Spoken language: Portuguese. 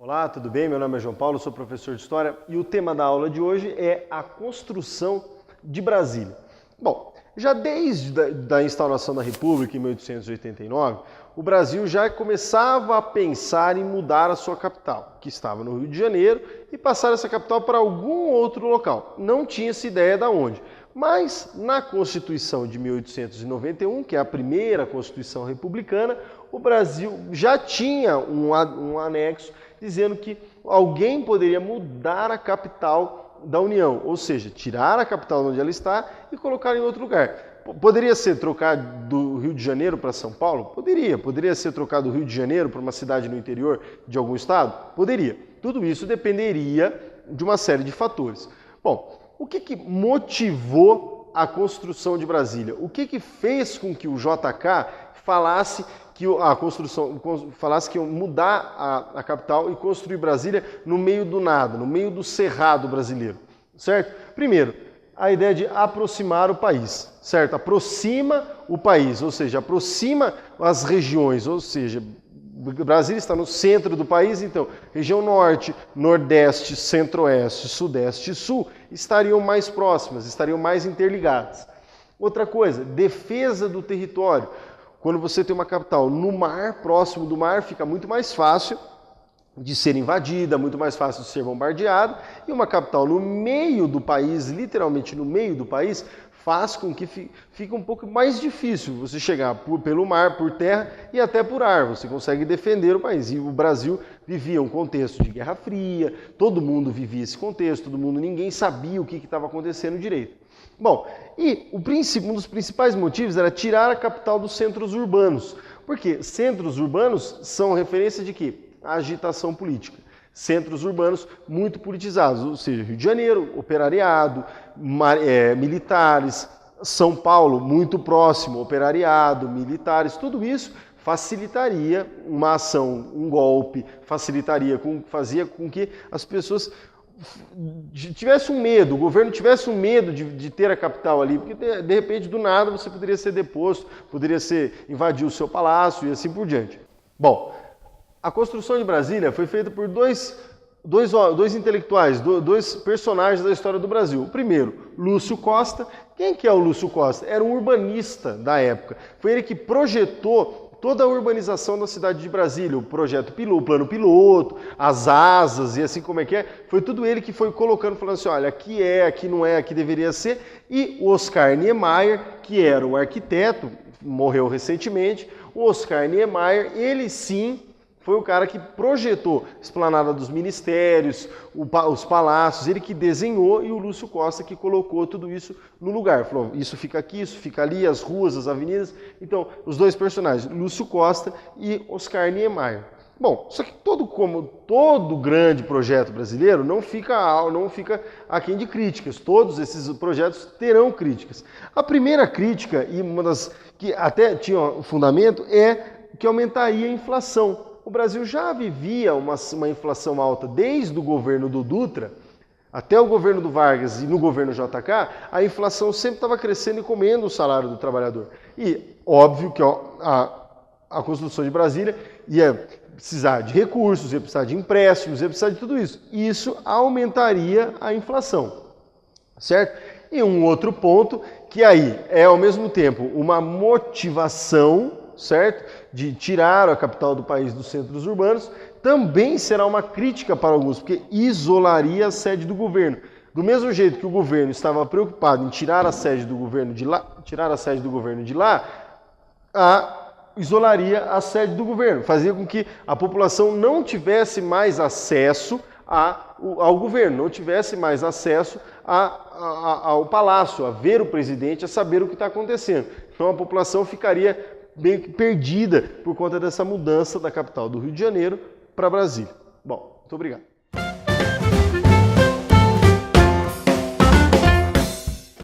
Olá, tudo bem? Meu nome é João Paulo, sou professor de História e o tema da aula de hoje é a construção de Brasília. Bom, já desde a instauração da República em 1889, o Brasil já começava a pensar em mudar a sua capital, que estava no Rio de Janeiro, e passar essa capital para algum outro local. Não tinha-se ideia de onde. Mas na Constituição de 1891, que é a primeira Constituição republicana, o Brasil já tinha um anexo dizendo que alguém poderia mudar a capital da União, ou seja, tirar a capital onde ela está e colocar em outro lugar. Poderia ser trocado do Rio de Janeiro para São Paulo? Poderia. Poderia ser trocado do Rio de Janeiro para uma cidade no interior de algum estado? Poderia. Tudo isso dependeria de uma série de fatores. Bom, o que motivou a construção de Brasília? O que fez com que o JK falasse que iam mudar a capital e construir Brasília no meio do nada, no meio do cerrado brasileiro, certo? Primeiro, a ideia de aproximar o país, certo? Aproxima o país, ou seja, aproxima as regiões, ou seja, Brasília está no centro do país, então, região norte, nordeste, centro-oeste, sudeste e sul estariam mais próximas, estariam mais interligadas. Outra coisa, defesa do território. Quando você tem uma capital no mar, próximo do mar, fica muito mais fácil de ser invadida, muito mais fácil de ser bombardeada, e uma capital no meio do país, literalmente no meio do país, faz com que fique um pouco mais difícil você chegar pelo mar, por terra e até por ar. Você consegue defender o país. E o Brasil vivia um contexto de Guerra Fria, todo mundo vivia esse contexto, ninguém sabia o que estava acontecendo direito. Bom, e um dos principais motivos era tirar a capital dos centros urbanos. Porque centros urbanos são referência de quê? A agitação política. Centros urbanos muito politizados, ou seja, Rio de Janeiro, operariado, militares, São Paulo muito próximo, operariado, militares, tudo isso facilitaria uma ação, um golpe, fazia com que as pessoas tivessem um medo, o governo tivesse um medo de ter a capital ali, porque de repente do nada você poderia ser deposto, invadir o seu palácio e assim por diante. Bom, a construção de Brasília foi feita por dois intelectuais, dois personagens da história do Brasil. O primeiro, Lúcio Costa. Quem que é o Lúcio Costa? Era um urbanista da época. Foi ele que projetou toda a urbanização da cidade de Brasília, o plano piloto, as asas e assim como é que é. Foi tudo ele que foi colocando, falando assim, olha, aqui não é, aqui deveria ser. E o Oscar Niemeyer, que era o arquiteto, morreu recentemente, o Oscar Niemeyer, ele sim foi o cara que projetou a esplanada dos ministérios, os palácios, ele que desenhou e o Lúcio Costa que colocou tudo isso no lugar. Falou, isso fica aqui, isso fica ali, as ruas, as avenidas. Então, os dois personagens, Lúcio Costa e Oscar Niemeyer. Bom, só que como todo grande projeto brasileiro não fica aquém de críticas. Todos esses projetos terão críticas. A primeira crítica, e uma das que até tinha fundamento, é que aumentaria a inflação. O Brasil já vivia uma inflação alta desde o governo do Dutra até o governo do Vargas e no governo JK, a inflação sempre estava crescendo e comendo o salário do trabalhador. E óbvio que a construção de Brasília ia precisar de recursos, ia precisar de empréstimos, ia precisar de tudo isso. E isso aumentaria a inflação, certo? E um outro ponto que aí é ao mesmo tempo uma motivação, certo? De tirar a capital do país dos centros urbanos, também será uma crítica para alguns, porque isolaria a sede do governo. Do mesmo jeito que o governo estava preocupado em tirar a sede do governo de lá, isolaria a sede do governo, fazia com que a população não tivesse mais acesso ao governo, não tivesse mais acesso ao palácio, a ver o presidente, a saber o que está acontecendo. Então a população ficaria meio que perdida por conta dessa mudança da capital do Rio de Janeiro para Brasília. Bom, muito obrigado.